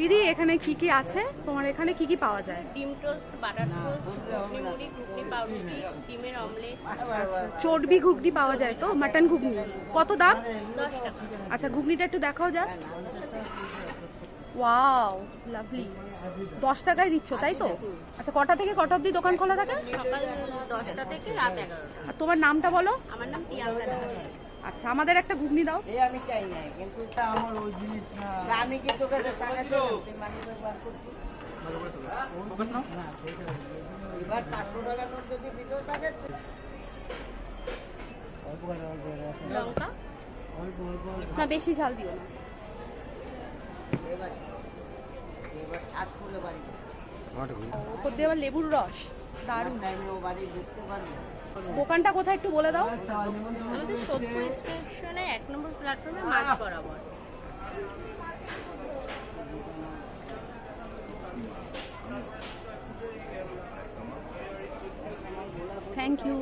দিদি এখানে কি কি আছে? তোমার এখানে কি কি পাওয়া যায়? ডিম টোস্ট, বাটার টোস্ট, ঘুগনি মুড়ি, ঘুগনি পাউরুটি, ডিমের অমলেট। চর্বি ঘুগনি পাওয়া যায় তো? মাটন ঘুগনি কত দাম? 10 টাকা। আচ্ছা ঘুগনিটা একটু দেখাও জাস্ট। Wow lovely. 10 টাকায় দিচ্ছ তাই তো? আচ্ছা কটা থেকে কটা অবধি দোকান খোলা থাকে? সকাল 10টা থেকে রাত 11টা। আর তোমার নামটা বলো। আমার নাম প্রিয়াঙ্কা দাস। আচ্ছা আমাদের একটা ঘুগনি দাও। আমি চাই না, কিন্তু তা আমার ওই জিনিস না। আমি কি তোকে টাকা দেব? তুই মানি বার করছিস? এবার 500 টাকা নোট যদি ভিতর থাকে লঙ্কা না বেশি ঝাল দিও না। এবার এবার 8 করে বাড়ি ওপর দিয়ে আবার লেবুর রস, দারুণ। টাইমে ও বাড়ি ঢুকতে পারবে। দোকানটা কোথায় একটু বলে দাও। আমাদের সোদপুর স্টেশনে 1 নম্বর প্ল্যাটফর্মে মাঝ বরাবর। Thank you.